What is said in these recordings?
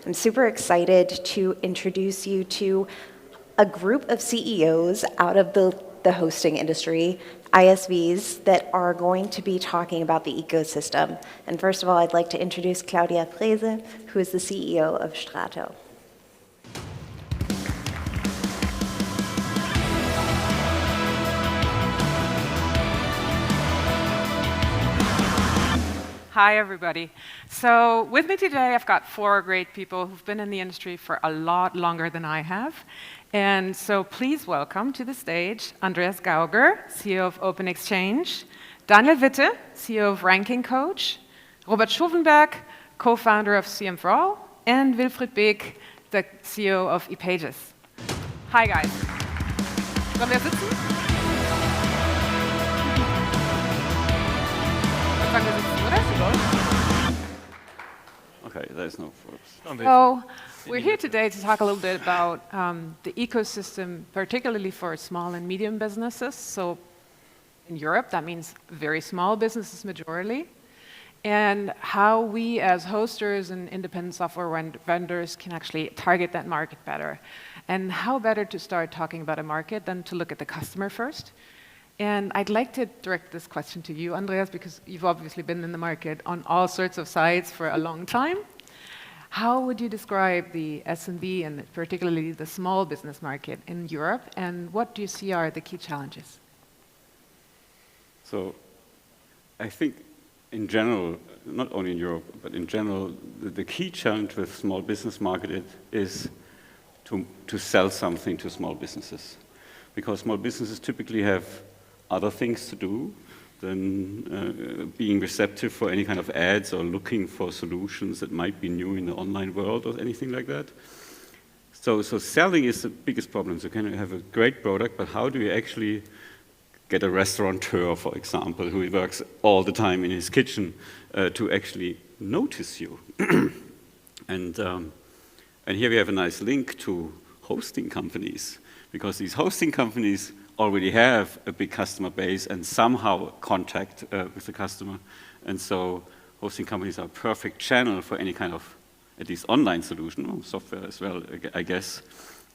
I'm super excited to introduce you to a group of CEOs out of the hosting industry, ISVs, that are going to be talking about the ecosystem. And first of all, I'd like to introduce Claudia Frese, who is the CEO of STRATO. Hi, everybody. So with me today, I've got 4 great people who've been in the industry for a lot longer than I have. And so please welcome to the stage Andreas Gauger, CEO of Open-Xchange, Daniel Wette, CEO of rankingCoach, Robert Schovenberg, co-founder of CM for All, and Wilfried Beeck, the CEO of ePages. Hi, guys. Sollen wir sitzen? Sollen wir sitzen, oder? Okay, there's no first. So we're here today to talk a little bit about the ecosystem, particularly for small and medium businesses. So in Europe, that means very small businesses majorly, and how we as hosters and independent software vendors can actually target that market better. And how better to start talking about a market than to look at the customer first. And I'd like to direct this question to you, Andreas, because you've obviously been in the market on all sorts of sides for a long time. How would you describe the SMB and particularly the small business market in Europe, and what do you see are the key challenges? So I think in general, not only in Europe, but in general, the key challenge with small business market is to sell something to small businesses. Because small businesses typically have other things to do than being receptive for any kind of ads or looking for solutions that might be new in the online world or anything like that. So selling is the biggest problem. So can you have a great product, but how do you actually get a restaurateur, for example, who works all the time in his kitchen to actually notice you? And here we have a nice link to hosting companies, because these hosting companies already have a big customer base and somehow contact with the customer. And so hosting companies are a perfect channel for any kind of, at least online solution, software as well, I guess,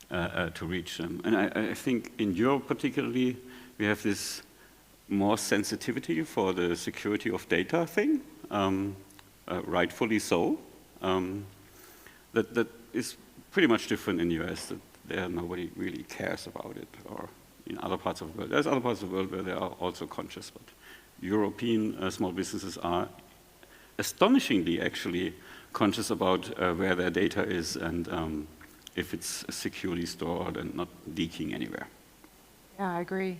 to reach them. And I think in Europe particularly, we have this more sensitivity for the security of data thing, rightfully so. That is pretty much different in the US, that there nobody really cares about it, or in other parts of the world. There's other parts of the world where they are also conscious, but European small businesses are astonishingly actually conscious about where their data is and if it's securely stored and not leaking anywhere. Yeah, I agree.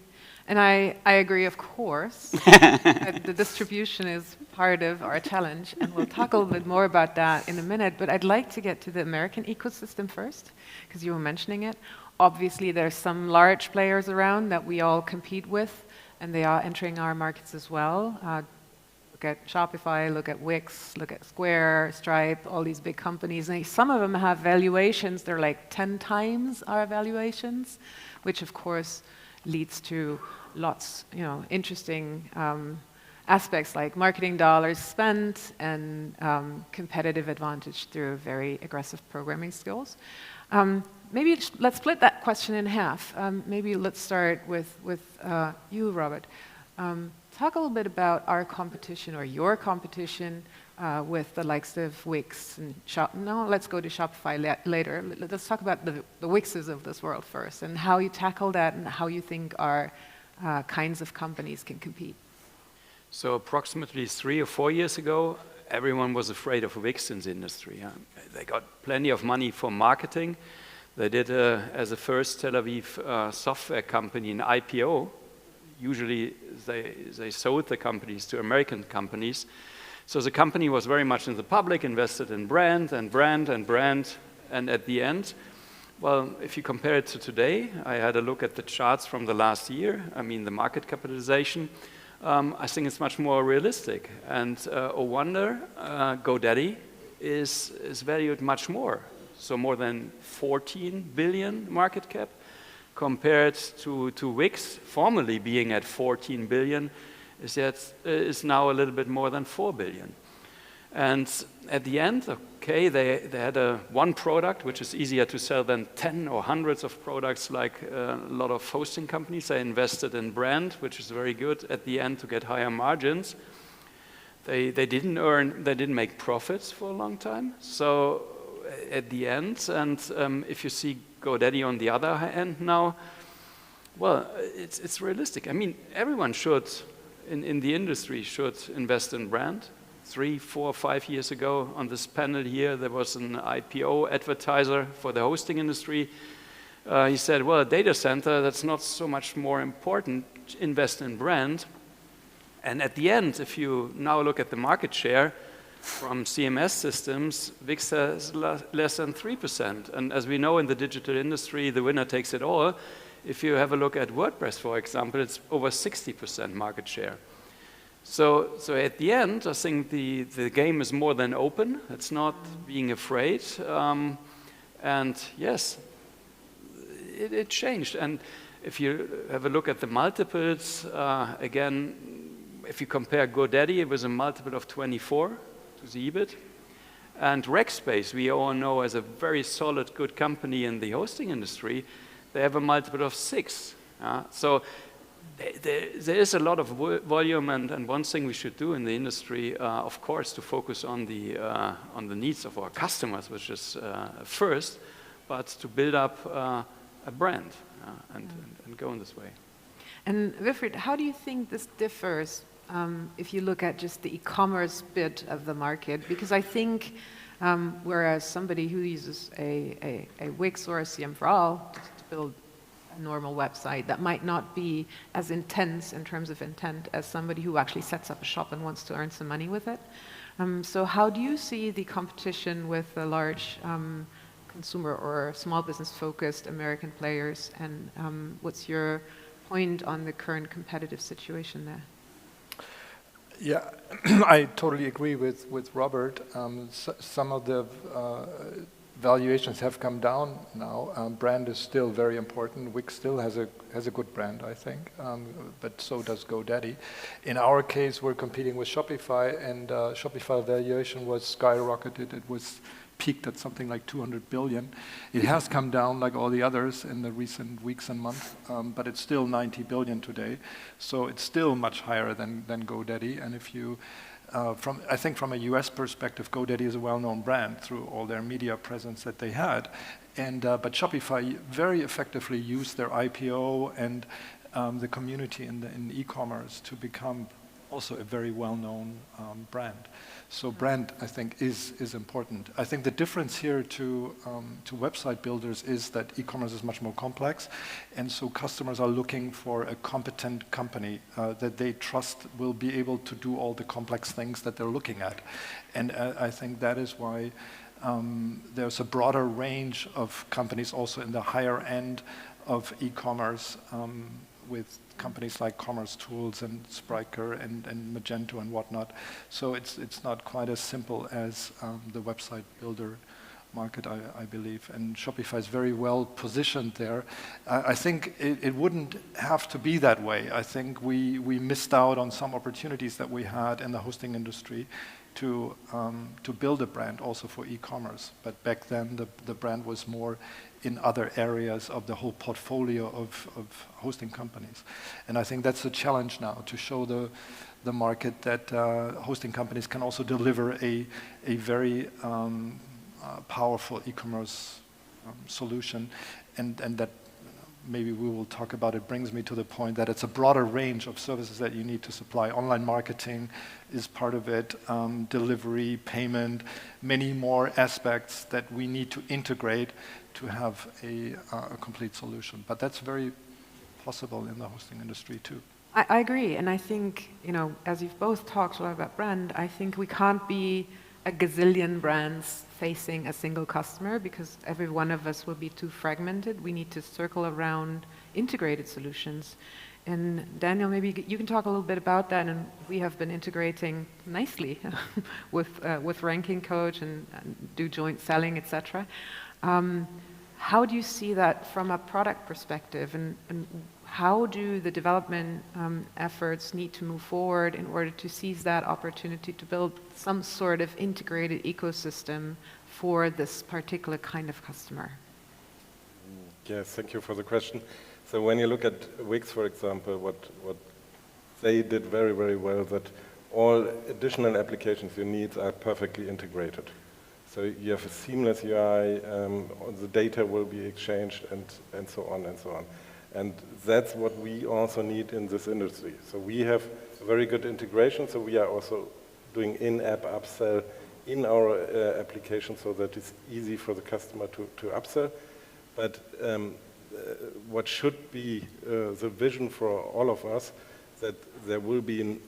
And I agree, of course, that the distribution is part of our challenge, and we'll talk a little bit more about that in a minute, but I'd like to get to the American ecosystem first, because you were mentioning it. Obviously, there's some large players around that we all compete with, and they are entering our markets as well. Look at Shopify, look at Wix, look at Square, Stripe, all these big companies. And some of them have valuations, they're like 10 times our valuations, which of course leads to lots, interesting aspects like marketing dollars spent and competitive advantage through very aggressive programming skills. Maybe let's split that question in half. Maybe let's start with you, Robert. Talk a little bit about our competition or your competition with the likes of Wix and No, let's go to Shopify later. Let's talk about the Wixes of this world first, and how you tackle that and how you think our kinds of companies can compete. So approximately 3 or 4 years ago, everyone was afraid of Wix in the industry. They got plenty of money for marketing. They did, as a first Tel Aviv software company, an IPO. Usually they sold the companies to American companies. So the company was very much in the public, invested in brand and brand and brand. And at the end, well, if you compare it to today, I had a look at the charts from the last year. I mean, the market capitalization, I think it's much more realistic. And oh wonder, GoDaddy is valued much more. So more than 14 billion market cap, compared to Wix, formerly being at 14 billion, is now a little bit more than 4 billion. And at the end, okay, they had one product, which is easier to sell than 10 or hundreds of products like a lot of hosting companies. They invested in brand, which is very good at the end to get higher margins. They didn't make profits for a long time. So at the end, and if you see GoDaddy on the other end now, well, it's realistic. I mean, everyone should, in the industry, should invest in brand. 3, 4, 5 years ago on this panel here, there was an IPO advertiser for the hosting industry. He said, well, a data center, that's not so much more important, invest in brand. And at the end, if you now look at the market share from CMS systems, Wix has less than 3%. And as we know in the digital industry, the winner takes it all. If you have a look at WordPress, for example, it's over 60% market share. So at the end, I think the game is more than open. It's not being afraid. And yes, it changed. And if you have a look at the multiples, again, if you compare GoDaddy, it was a multiple of 24 to the EBIT. And Rackspace, we all know as a very solid, good company in the hosting industry, they have a multiple of 6. So there is a lot of volume, and one thing we should do in the industry, of course, to focus on the needs of our customers, which is first, but to build up a brand and go in this way. And Wilfried, how do you think this differs if you look at just the e-commerce bit of the market? Because I think whereas somebody who uses a Wix or a CM for All to build a normal website, that might not be as intense in terms of intent as somebody who actually sets up a shop and wants to earn some money with it. So how do you see the competition with the large consumer or small business focused American players, and what's your point on the current competitive situation there? Yeah, I totally agree with Robert. Some of the valuations have come down now. Brand is still very important. Wix still has a good brand, I think, but so does GoDaddy. In our case, we're competing with Shopify, and Shopify valuation was skyrocketed. It was peaked at something like 200 billion. It has come down like all the others in the recent weeks and months, but it's still 90 billion today. So it's still much higher than GoDaddy. And if you I think from a US perspective, GoDaddy is a well-known brand through all their media presence that they had. And, but Shopify very effectively used their IPO and the community in e-commerce to become also a very well-known brand. So brand, I think, is important. I think the difference here to website builders is that e-commerce is much more complex, and so customers are looking for a competent company that they trust will be able to do all the complex things that they're looking at. And I think that is why there's a broader range of companies also in the higher end of e-commerce with companies like Commerce Tools and Spryker and Magento and whatnot. So it's not quite as simple as the website builder market, I believe. And Shopify is very well positioned there. I think it wouldn't have to be that way. I think we missed out on some opportunities that we had in the hosting industry to build a brand also for e-commerce. But back then the brand was more in other areas of the whole portfolio of hosting companies. And I think that's a challenge now, to show the market that hosting companies can also deliver a very powerful e-commerce solution, and that maybe we will talk about. It brings me to the point that it's a broader range of services that you need to supply. Online marketing is part of it, delivery, payment, many more aspects that we need to integrate to have a complete solution. But that's very possible in the hosting industry too. I agree, and I think, as you've both talked a lot about brand, I think we can't be a gazillion brands facing a single customer, because every one of us will be too fragmented. We need to circle around integrated solutions. And Daniel, maybe you can talk a little bit about that, and we have been integrating nicely with rankingCoach and do joint selling, etc. how do you see that from a product perspective, and how do the development efforts need to move forward in order to seize that opportunity to build some sort of integrated ecosystem for this particular kind of customer? Yes, thank you for the question. So when you look at Wix, for example, what they did very, very well, that all additional applications you need are perfectly integrated. So you have a seamless UI, the data will be exchanged, and so on and so on. And that's what we also need in this industry. So we have a very good integration, so we are also doing in-app upsell in our application so that it's easy for the customer to upsell. But what should be the vision for all of us, that there will be an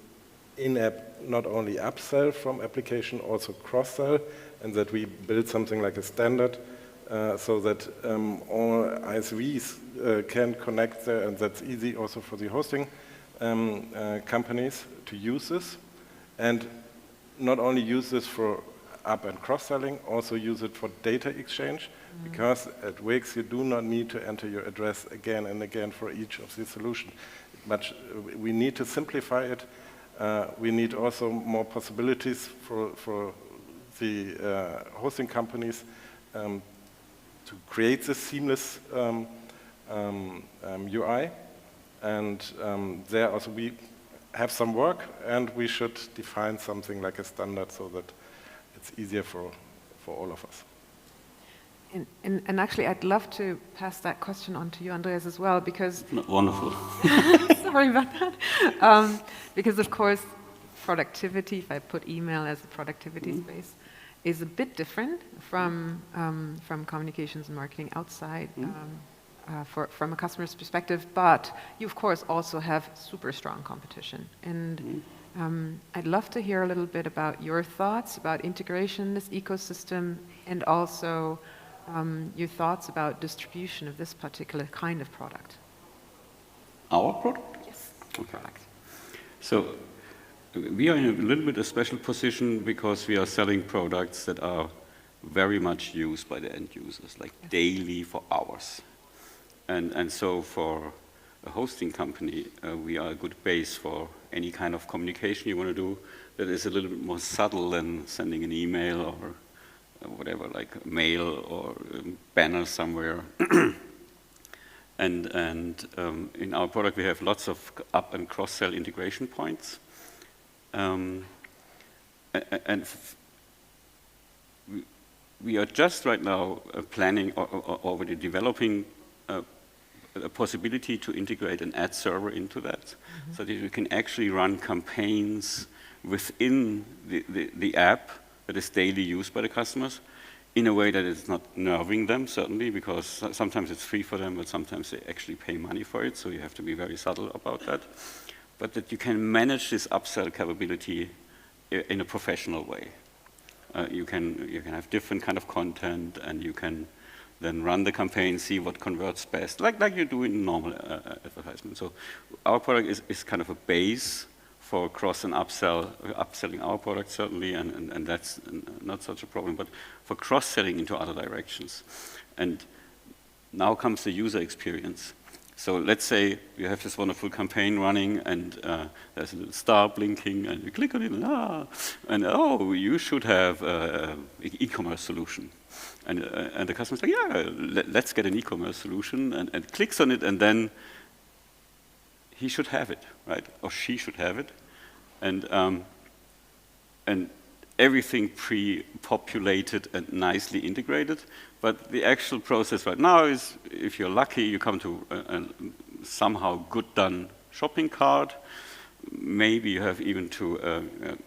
in-app not only upsell from application, also cross-sell, and that we build something like a standard so that all ISVs can connect there, and that's easy also for the hosting companies to use this. And not only use this for up and cross-selling, also use it for data exchange, because at Wix you do not need to enter your address again and again for each of the solutions. But we need to simplify it. We need also more possibilities for the hosting companies to create this seamless UI. And there also we have some work, and we should define something like a standard so that it's easier for all of us. And actually, I'd love to pass that question on to you, Andreas, as well, because... Wonderful. Sorry about that. Because, of course, productivity, if I put email as a productivity space, is a bit different from communications and marketing outside from a customer's perspective. But you, of course, also have super strong competition. And I'd love to hear a little bit about your thoughts about integration in this ecosystem, and also your thoughts about distribution of this particular kind of product. Our product? Yes. Okay. So we are in a little bit a special position because we are selling products that are very much used by the end users, like daily for hours. And so for a hosting company, we are a good base for any kind of communication you want to do that is a little bit more subtle than sending an email or whatever, like a mail or a banner somewhere. And in our product we have lots of up and cross-sell integration points. We are just right now planning or already developing a possibility to integrate an ad server into that, so that you can actually run campaigns within the app that is daily used by the customers in a way that is not nerving them, certainly, because sometimes it's free for them, but sometimes they actually pay money for it, so you have to be very subtle about that. But that you can manage this upsell capability in a professional way. You can have different kind of content, and you can then run the campaign, see what converts best, like you do in normal advertisement. So our product is kind of a base for cross and upselling our product, certainly, and that's not such a problem, but for cross-selling into other directions. And now comes the user experience. So let's say you have this wonderful campaign running, and there's a little star blinking, and you click on it, and oh, you should have an e-commerce solution. And the customer's like, yeah, let's get an e-commerce solution, and clicks on it, and then he should have it, right? Or she should have it. And everything pre-populated and nicely integrated. But the actual process right now is, if you're lucky, you come to a somehow good done shopping cart. Maybe you have even to,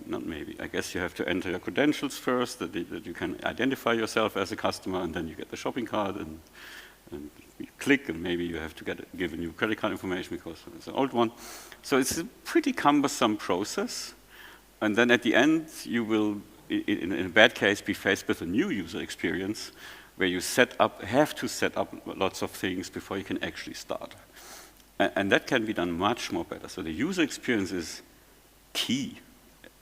not maybe, I guess you have to enter your credentials first, that you can identify yourself as a customer, and then you get the shopping cart, and you click, and maybe you have to give a new credit card information because it's an old one. So it's a pretty cumbersome process. And then at the end, you will, in a bad case, be faced with a new user experience where you have to set up lots of things before you can actually start. And that can be done much more better. So the user experience is key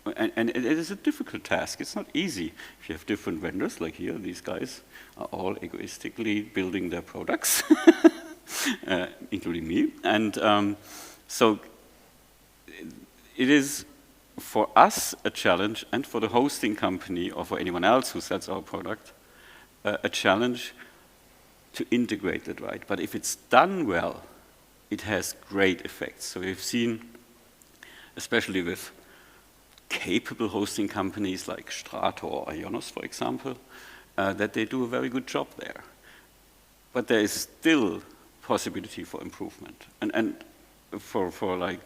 And it is a difficult task. It's not easy. If you have different vendors, like here, these guys are all egoistically building their products, including me. And so it is, for us, a challenge, and for the hosting company, or for anyone else who sells our product, a challenge to integrate it right. But if it's done well, it has great effects. So we've seen, especially with capable hosting companies like STRATO or Ionos, for example, that they do a very good job there. But there is still possibility for improvement. And for like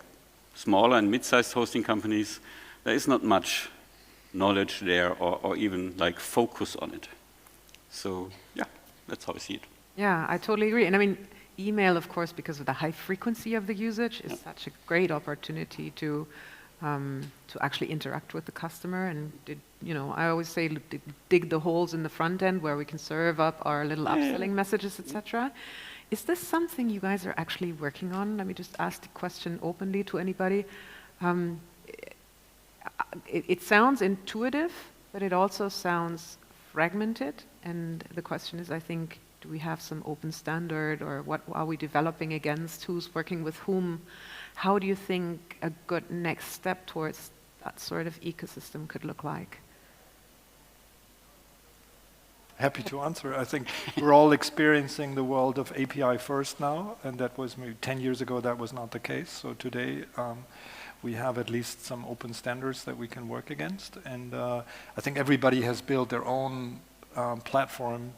smaller and mid-sized hosting companies, there is not much knowledge there or even like focus on it. So yeah, that's how I see it. Yeah, I totally agree. And I mean, email, of course, because of the high frequency of the usage, is such a great opportunity to actually interact with the customer. And I always say dig the holes in the front end where we can serve up our little upselling messages, etc. Is this something you guys are actually working on? Let me just ask the question openly to anybody. It sounds intuitive, but it also sounds fragmented. And the question is, I think, do we have some open standard, or what are we developing against? Who's working with whom? How do you think a good next step towards that sort of ecosystem could look like? Happy to answer. I think we're all experiencing the world of API first now, and that was maybe 10 years ago that was not the case. So today we have at least some open standards that we can work against, and I think everybody has built their own platform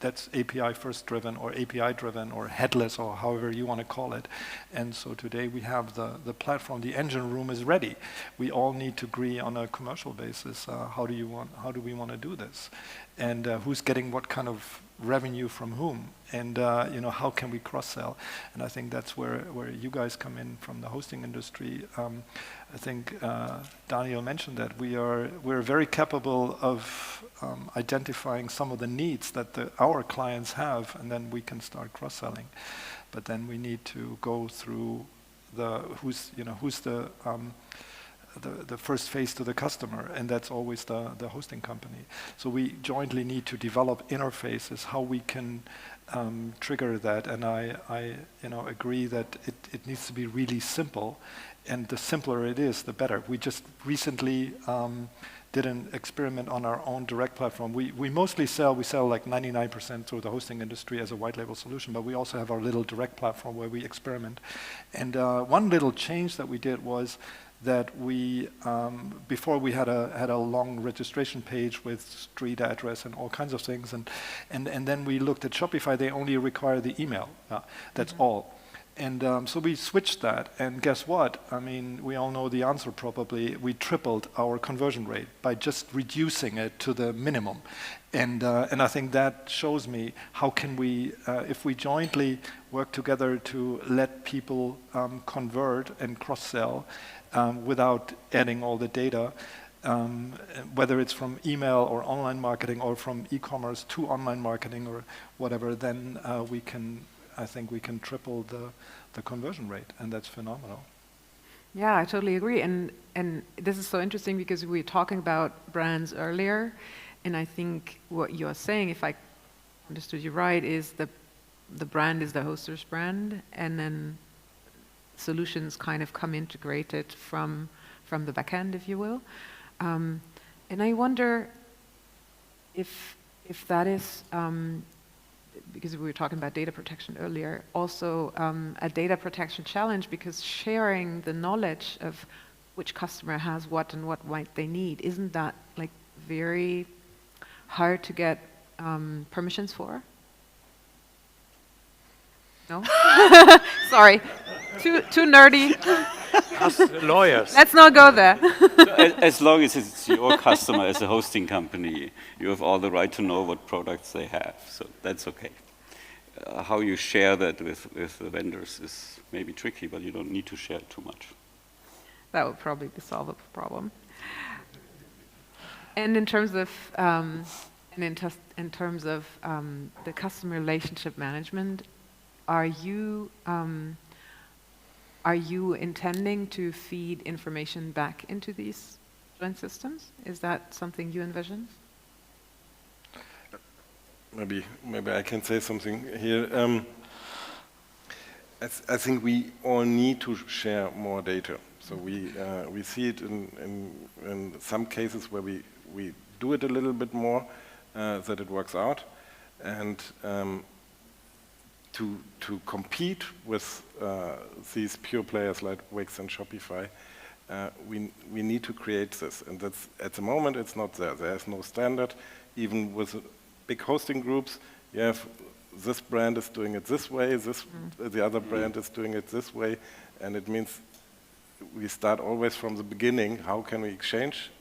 that's API first driven or API driven or headless or however you want to call it. And so today we have the platform, the engine room is ready. We all need to agree on a commercial basis. How do we want to do this? And who's getting what kind of revenue from whom? And how can we cross-sell? And I think that's where you guys come in from the hosting industry. I think Daniel mentioned that we're very capable of identifying some of the needs that our clients have, and then we can start cross-selling. But then we need to go through who's the first phase to the customer, and that's always the hosting company. So we jointly need to develop interfaces, how we can trigger that, and I agree that it needs to be really simple, and the simpler it is, the better. We just recently did an experiment on our own direct platform. We mostly sell like 99% through the hosting industry as a white label solution, but we also have our little direct platform where we experiment. And one little change that we did was that we, before we had a long registration page with street address and all kinds of things, and then we looked at Shopify, they only require the email, that's all. And so we switched that, and guess what? I mean, we all know the answer probably. We tripled our conversion rate by just reducing it to the minimum. And I think that shows me how can we, if we jointly work together to let people convert and cross-sell without adding all the data, whether it's from email or online marketing or from e-commerce to online marketing or whatever, then I think we can triple the conversion rate, and that's phenomenal. Yeah, I totally agree. And this is so interesting because we were talking about brands earlier, and I think what you're saying, if I understood you right, is the brand is the hoster's brand, and then solutions kind of come integrated from the back end, if you will. And I wonder if that is, because we were talking about data protection earlier, also a data protection challenge, because sharing the knowledge of which customer has what and what might they need, isn't that like very hard to get permissions for? No? Sorry, too nerdy. Ask the lawyers. Let's not go there. So as long as it's your customer as a hosting company, you have all the right to know what products they have. So that's okay. How you share that with the vendors is maybe tricky, but you don't need to share too much. That would probably solve the problem. And in terms of the customer relationship management, are you Are you intending to feed information back into these joint systems? Is that something you envision? Maybe I can say something here. I think we all need to share more data. So we see it in some cases where we do it a little bit more, that it works out, and to compete with these pure players like Wix and Shopify, we need to create this, and that's at the moment it's not there. There's no standard. Even with big hosting groups, you have this brand is doing it this way, the other brand is doing it this way, and it means we start always from the beginning. How can we exchange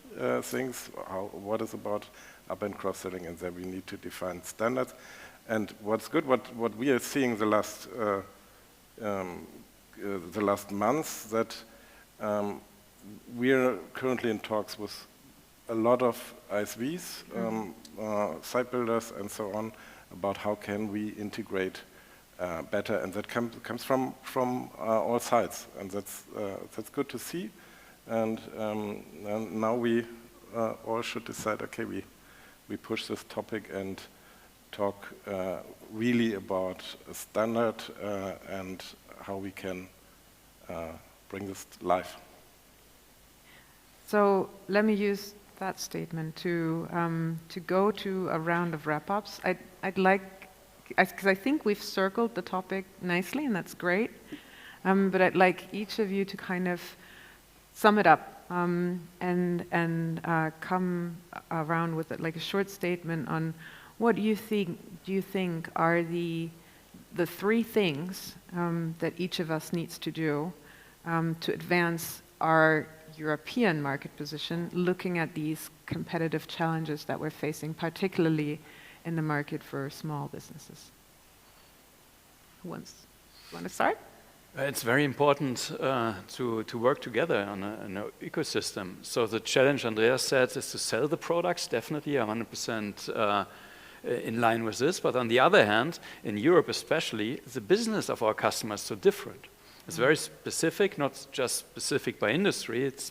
things? What is about up and cross-selling, and then we need to define standards. And what's good, what we are seeing the last months, that we are currently in talks with a lot of ISVs, site builders, and so on, about how can we integrate better, and that comes from all sides, and that's good to see. And now we all should decide, okay, we push this topic and talk really about a standard and how we can bring this live. So let me use that statement to go to a round of wrap-ups. I'd like, because I think we've circled the topic nicely, and that's great. But I'd like each of you to kind of sum it up and come around with like a short statement on what do you think are the three things that each of us needs to do to advance our European market position, looking at these competitive challenges that we're facing, particularly in the market for small businesses. Who wants to start? It's very important to work together on an ecosystem. So the challenge Andreas said is to sell the products, definitely 100% in line with this. But on the other hand, in Europe especially, the business of our customers is so different. It's very specific, not just specific by industry, it's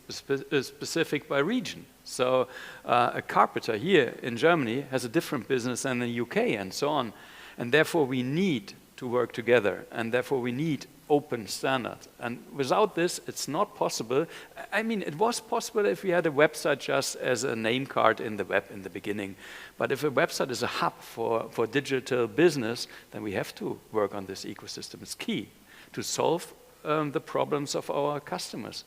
specific by region. So a carpenter here in Germany has a different business than in the UK and so on. And therefore we need to work together, and therefore we need open standards. And without this, it's not possible. I mean, it was possible if we had a website just as a name card in the web in the beginning. But if a website is a hub for digital business, then we have to work on this ecosystem. It's key to solve the problems of our customers,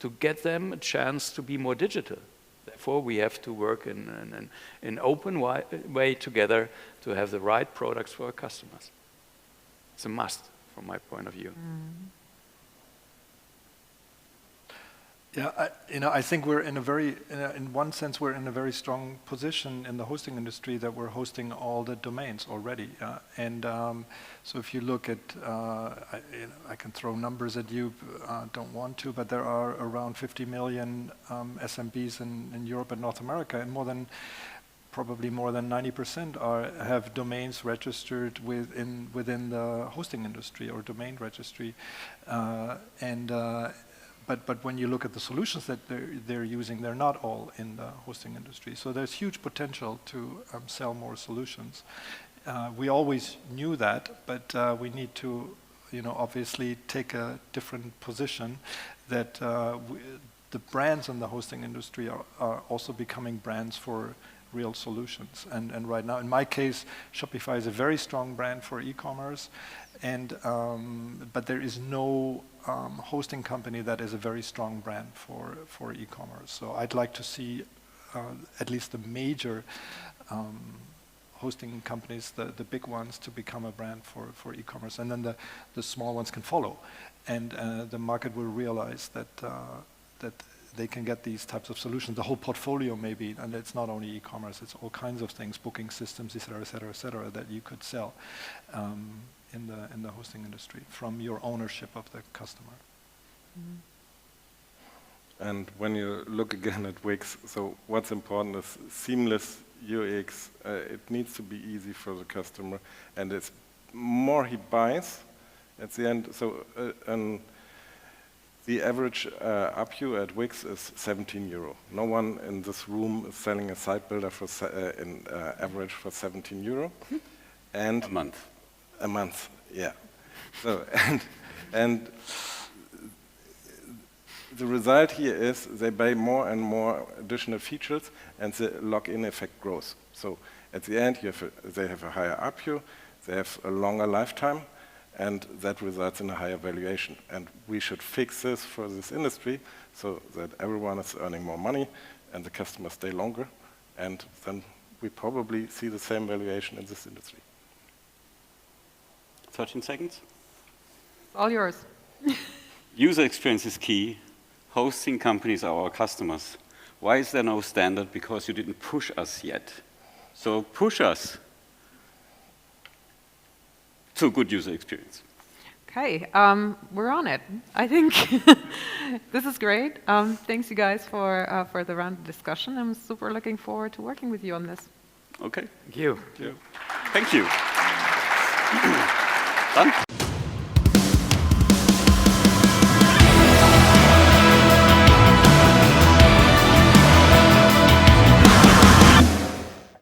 to get them a chance to be more digital. Therefore, we have to work in an open way together to have the right products for our customers. It's a must, from my point of view. Yeah, I think we're in a very, in one sense, we're in a very strong position in the hosting industry that we're hosting all the domains already. And so if you look at, I can throw numbers at you, don't want to, but there are around 50 million SMBs in Europe and North America, and probably more than 90% have domains registered within the hosting industry or domain registry, But when you look at the solutions that they're using, they're not all in the hosting industry. So there's huge potential to sell more solutions. We always knew that, but we need to, obviously take a different position. That the brands in the hosting industry are also becoming brands for real solutions. And right now, in my case, Shopify is a very strong brand for e-commerce, but there is no hosting company that is a very strong brand for e-commerce. So I'd like to see at least the major hosting companies, the big ones, to become a brand for e-commerce, and then the small ones can follow, and the market will realize that they can get these types of solutions, the whole portfolio maybe, and it's not only e-commerce, it's all kinds of things, booking systems, et cetera, that you could sell in the hosting industry from your ownership of the customer. And when you look again at Wix, so what's important is seamless UX. It needs to be easy for the customer, and it's more he buys at the end. So The average ARPU at Wix is 17 euro. No one in this room is selling a site builder for in average for 17 euro. And A month. a month, yeah. So and the result here is they buy more and more additional features, and the lock-in effect grows. So at the end, they have a higher ARPU, they have a longer lifetime, and that results in a higher valuation. And we should fix this for this industry so that everyone is earning more money and the customers stay longer, and then we probably see the same valuation in this industry. 13 seconds. All yours. User experience is key. Hosting companies are our customers. Why is there no standard? Because you didn't push us yet. So push us to good user experience. Okay, we're on it. I think this is great. Thanks, you guys, for the round of discussion. I'm super looking forward to working with you on this. Okay. Thank you. Thank you. Done.